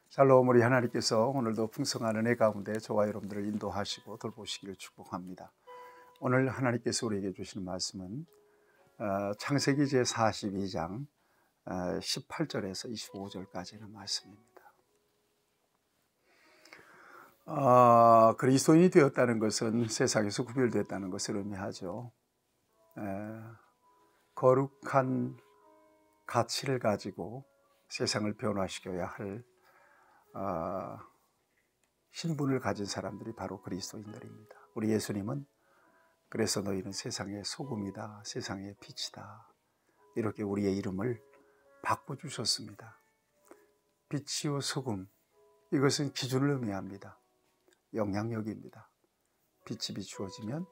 샬롬. 우리 하나님께서 오늘도 풍성한 은혜 가운데 저와 여러분들을 인도하시고 돌보시기를 축복합니다. 오늘 하나님께서 우리에게 주시는 말씀은 창세기 제42장 18절에서 25절까지의 말씀입니다. 그리스도인이 되었다는 것은 세상에서 구별됐다는 것을 의미하죠. 거룩한 가치를 가지고 세상을 변화시켜야 할 신분을 가진 사람들이 바로 그리스도인들입니다. 우리 예수님은 그래서 너희는 세상의 소금이다, 세상의 빛이다, 이렇게 우리의 이름을 바꿔주셨습니다. 빛이요 소금, 이것은 기준을 의미합니다. 영향력입니다. 빛이 비추어지면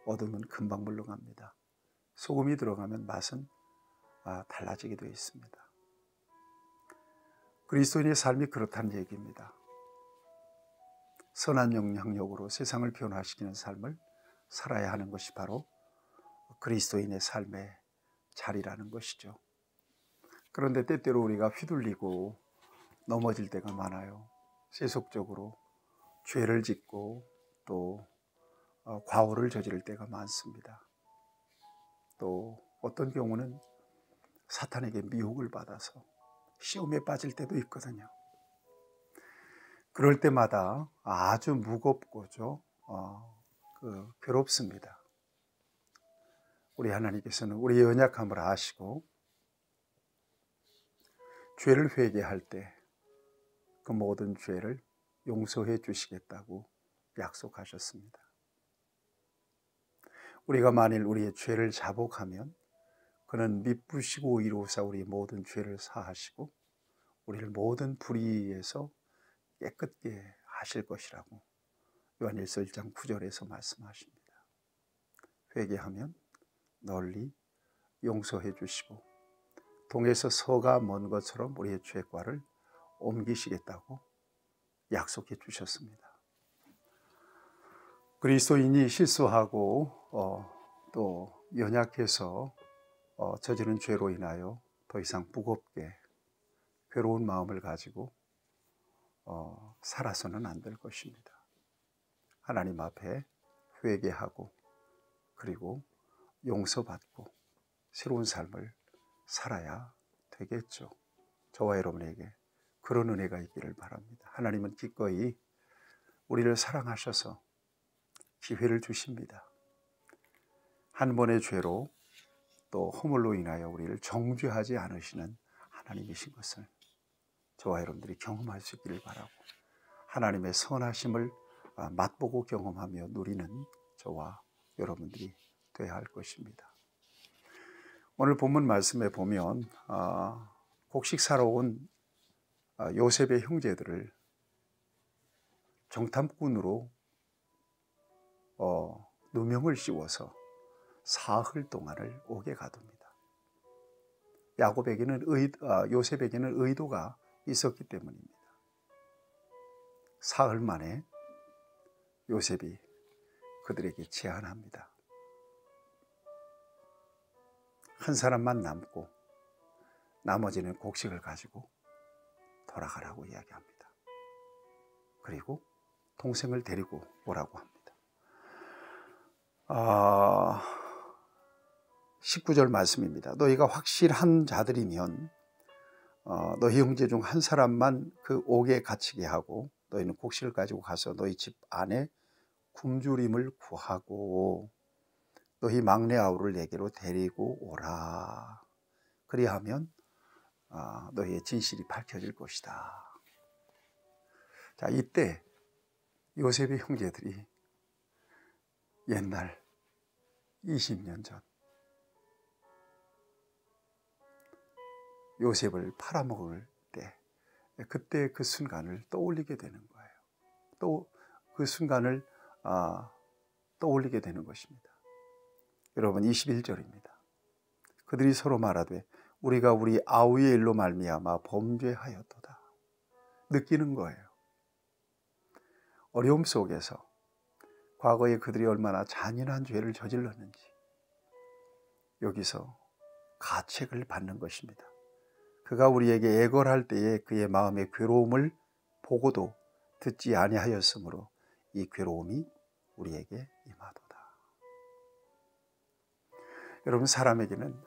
어둠은 금방 물러갑니다. 소금이 들어가면 맛은 달라지게 되어 있습니다. 그리스도인의 삶이 그렇다는 얘기입니다. 선한 영향력으로 세상을 변화시키는 삶을 살아야 하는 것이 바로 그리스도인의 삶의 자리라는 것이죠. 그런데 때때로 우리가 휘둘리고 넘어질 때가 많아요. 세속적으로 죄를 짓고 또 과오를 저지를 때가 많습니다. 또 어떤 경우는 사탄에게 미혹을 받아서 시험에 빠질 때도 있거든요. 그럴 때마다 아주 무겁고죠, 괴롭습니다. 우리 하나님께서는 우리의 연약함을 아시고 죄를 회개할 때 그 모든 죄를 용서해 주시겠다고 약속하셨습니다. 우리가 만일 우리의 죄를 자복하면 그는 미쁘시고 이로사 우리의 모든 죄를 사하시고 우리를 모든 불의에서 깨끗게 하실 것이라고 요한일서 1장 9절에서 말씀하십니다. 회개하면 널리 용서해 주시고 동에서 서가 먼 것처럼 우리의 죄과를 옮기시겠다고 약속해 주셨습니다. 그리스도인이 실수하고 또 연약해서 저지른 죄로 인하여 더 이상 무겁게 괴로운 마음을 가지고 살아서는 안 될 것입니다. 하나님 앞에 회개하고 그리고 용서받고 새로운 삶을 살아야 되겠죠. 저와 여러분에게 그런 은혜가 있기를 바랍니다. 하나님은 기꺼이 우리를 사랑하셔서 기회를 주십니다. 한 번의 죄로 또 허물로 인하여 우리를 정죄하지 않으시는 하나님이신 것을 저와 여러분들이 경험할 수 있기를 바라고 하나님의 선하심을 맛보고 경험하며 누리는 저와 여러분들이 되어야 할 것입니다. 오늘 본문 말씀에 보면 곡식 사러 온 요셉의 형제들을 정탐꾼으로 누명을 씌워서 사흘 동안을 옥에 가둡니다. 요셉에게는 의도가 있었기 때문입니다. 사흘 만에 요셉이 그들에게 제안합니다. 한 사람만 남고 나머지는 곡식을 가지고 돌아가라고 이야기합니다. 그리고 동생을 데리고 오라고 합니다. 19절 말씀입니다. 너희가 확실한 자들이면 너희 형제 중 한 사람만 그 옥에 갇히게 하고 너희는 곡식을 가지고 가서 너희 집 안에 굶주림을 구하고 너희 막내 아우를 내게로 데리고 오라. 그리하면 너희의 진실이 밝혀질 것이다. 자, 이때 요셉의 형제들이 옛날 20년 전 요셉을 팔아먹을 때 그때 그 순간을 떠올리게 되는 거예요. 또 그 순간을 떠올리게 되는 것입니다. 여러분, 21절입니다. 그들이 서로 말하되 우리가 우리 아우의 일로 말미암아 범죄하였도다. 느끼는 거예요. 어려움 속에서 과거에 그들이 얼마나 잔인한 죄를 저질렀는지 여기서 가책을 받는 것입니다. 그가 우리에게 애걸할 때에 그의 마음의 괴로움을 보고도 듣지 아니하였으므로 이 괴로움이 우리에게 임하도다. 여러분, 사람에게는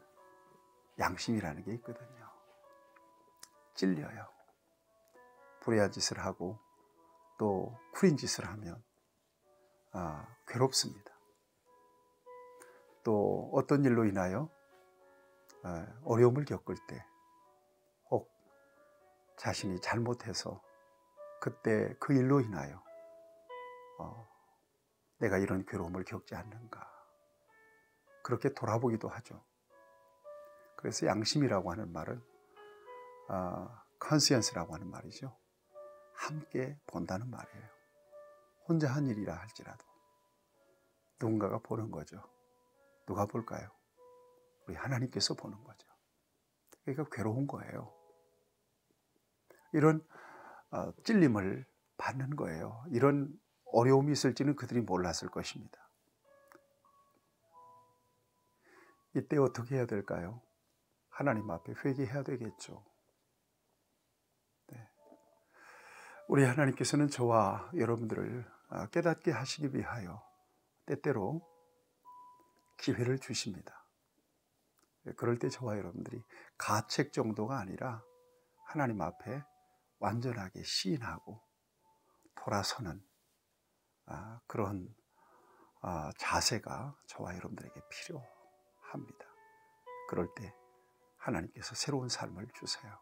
양심이라는 게 있거든요. 찔려요. 불의한 짓을 하고 또 쿨인 짓을 하면 괴롭습니다. 또 어떤 일로 인하여 어려움을 겪을 때, 혹 자신이 잘못해서 그때 그 일로 인하여 내가 이런 괴로움을 겪지 않는가, 그렇게 돌아보기도 하죠. 그래서 양심이라고 하는 말은 conscience라고 하는 말이죠. 함께 본다는 말이에요. 혼자 한 일이라 할지라도 누군가가 보는 거죠. 누가 볼까요? 우리 하나님께서 보는 거죠. 그러니까 괴로운 거예요. 이런 찔림을 받는 거예요. 이런 어려움이 있을지는 그들이 몰랐을 것입니다. 이때 어떻게 해야 될까요? 하나님 앞에 회개해야 되겠죠. 네. 우리 하나님께서는 저와 여러분들을 깨닫게 하시기 위하여 때때로 기회를 주십니다. 그럴 때 저와 여러분들이 가책 정도가 아니라 하나님 앞에 완전하게 시인하고 돌아서는 그런 자세가 저와 여러분들에게 필요합니다. 그럴 때 하나님께서 새로운 삶을 주세요.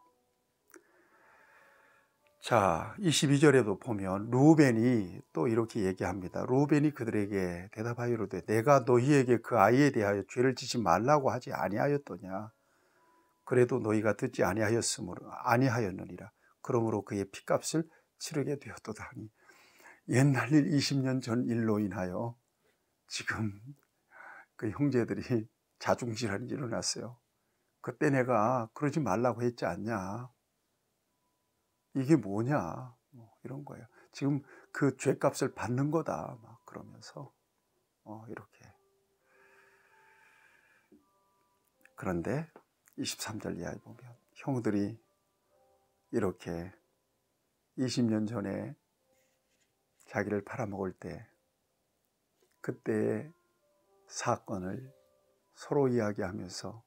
자, 22절에도 보면 루벤이 또 이렇게 얘기합니다. 루벤이 그들에게 대답하여 이르되 내가 너희에게 그 아이에 대하여 죄를 지지 말라고 하지 아니하였더냐. 그래도 너희가 듣지 아니하였느니라. 그러므로 그의 핏값을 치르게 되었도다 하니, 옛날 일 20년 전 일로 인하여 지금 그 형제들이 자중질환이 일어났어요. 그때 내가 그러지 말라고 했지 않냐, 이게 뭐냐, 이런 거예요. 지금 그 죄값을 받는 거다, 막 그러면서 이렇게. 그런데 23절 이하에 보면 형들이 이렇게 20년 전에 자기를 팔아먹을 때 그때의 사건을 서로 이야기하면서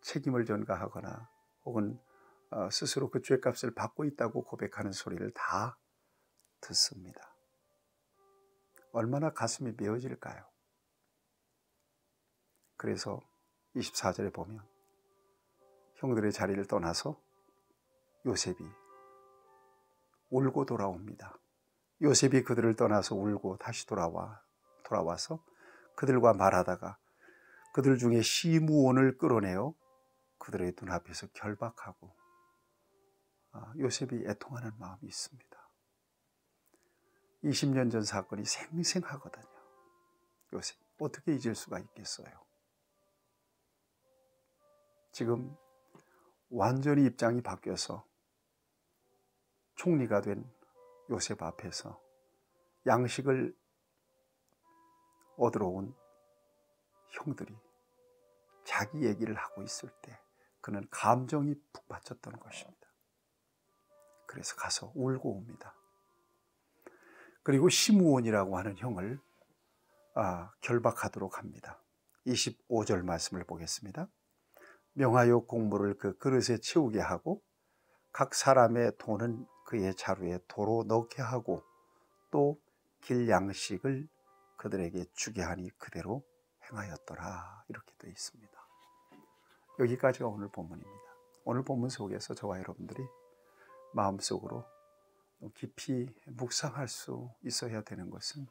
책임을 전가하거나 혹은 스스로 그 죄값을 받고 있다고 고백하는 소리를 다 듣습니다. 얼마나 가슴이 메어질까요? 그래서 24절에 보면 형들의 자리를 떠나서 요셉이 울고 돌아옵니다. 요셉이 그들을 떠나서 울고 다시 돌아와서 그들과 말하다가 그들 중에 시므온을 끌어내어 그들의 눈앞에서 결박하고, 요셉이 애통하는 마음이 있습니다. 20년 전 사건이 생생하거든요. 요셉 어떻게 잊을 수가 있겠어요? 지금 완전히 입장이 바뀌어서 총리가 된 요셉 앞에서 양식을 얻으러 온 형들이 자기 얘기를 하고 있을 때 그는 감정이 북받쳤던 것입니다. 그래서 가서 울고 옵니다. 그리고 시므온이라고 하는 형을 결박하도록 합니다. 25절 말씀을 보겠습니다. 명하여 곡물을 그 그릇에 채우게 하고 각 사람의 돈은 그의 자루에 도로 넣게 하고 또 길 양식을 그들에게 주게 하니 그대로 행하였더라. 이렇게 되어 있습니다. 여기까지가 오늘 본문입니다. 오늘 본문 속에서 저와 여러분들이 마음속으로 깊이 묵상할 수 있어야 되는 것은,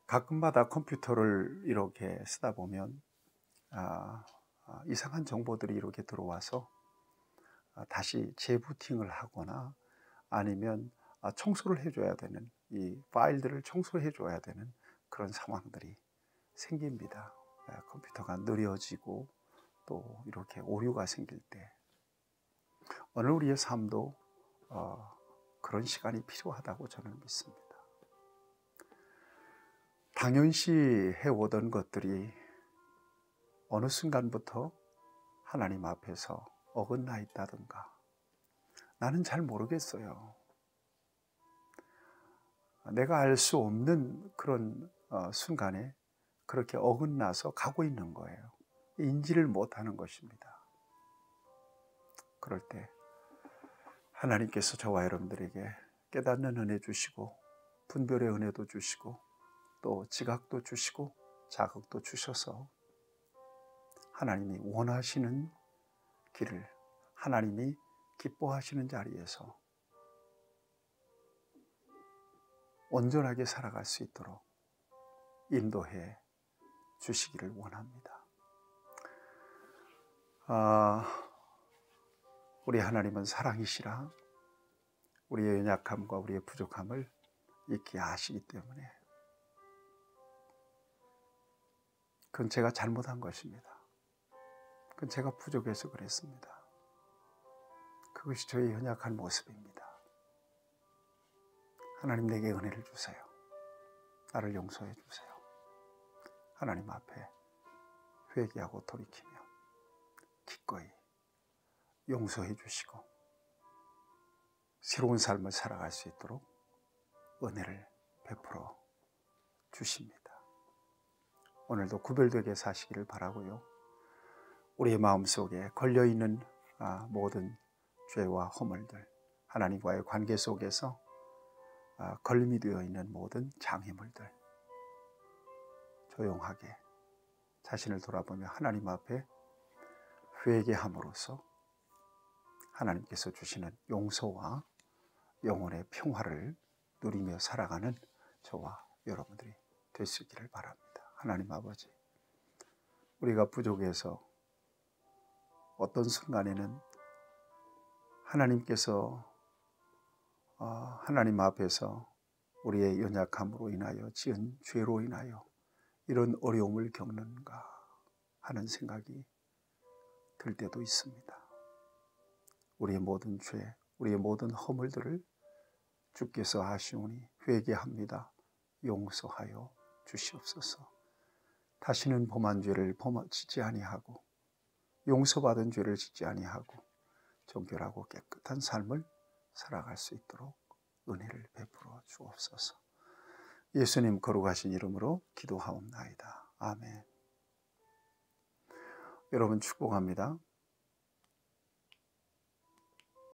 가끔마다 컴퓨터를 이렇게 쓰다 보면 이상한 정보들이 이렇게 들어와서 다시 재부팅을 하거나 아니면 청소를 해줘야 되는, 이 파일들을 청소해 줘야 되는 그런 상황들이 생깁니다. 컴퓨터가 느려지고 또 이렇게 오류가 생길 때 오늘 우리의 삶도 그런 시간이 필요하다고 저는 믿습니다. 당연시 해오던 것들이 어느 순간부터 하나님 앞에서 어긋나 있다든가, 나는 잘 모르겠어요. 내가 알 수 없는 그런 순간에 그렇게 어긋나서 가고 있는 거예요. 인지를 못하는 것입니다. 그럴 때 하나님께서 저와 여러분들에게 깨닫는 은혜 주시고 분별의 은혜도 주시고 또 지각도 주시고 자극도 주셔서 하나님이 원하시는 길을, 하나님이 기뻐하시는 자리에서 온전하게 살아갈 수 있도록 인도해 주시기를 원합니다. 우리 하나님은 사랑이시라 우리의 연약함과 우리의 부족함을 익히 아시기 때문에 그건 제가 잘못한 것입니다. 그건 제가 부족해서 그랬습니다. 그것이 저의 연약한 모습입니다. 하나님 내게 은혜를 주세요. 나를 용서해 주세요. 하나님 앞에 회개하고 돌이키며 기꺼이 용서해 주시고 새로운 삶을 살아갈 수 있도록 은혜를 베풀어 주십니다. 오늘도 구별되게 사시기를 바라고요. 우리의 마음속에 걸려있는 모든 죄와 허물들, 하나님과의 관계 속에서 걸림이 되어 있는 모든 장애물들 조용하게 자신을 돌아보며 하나님 앞에 회개함으로써 하나님께서 주시는 용서와 영혼의 평화를 누리며 살아가는 저와 여러분들이 될 수 있기를 바랍니다. 하나님 아버지, 우리가 부족해서 어떤 순간에는 하나님께서 하나님 앞에서 우리의 연약함으로 인하여 지은 죄로 인하여 이런 어려움을 겪는가 하는 생각이 들 때도 있습니다. 우리의 모든 죄, 우리의 모든 허물들을 주께서 아시오니 회개합니다. 용서하여 주시옵소서. 다시는 범한 죄를 짓지 아니하고 용서받은 죄를 짓지 아니하고 정결하고 깨끗한 삶을 살아갈 수 있도록 은혜를 베풀어 주옵소서. 예수님 거룩하신 이름으로 기도하옵나이다. 아멘. 여러분 축복합니다.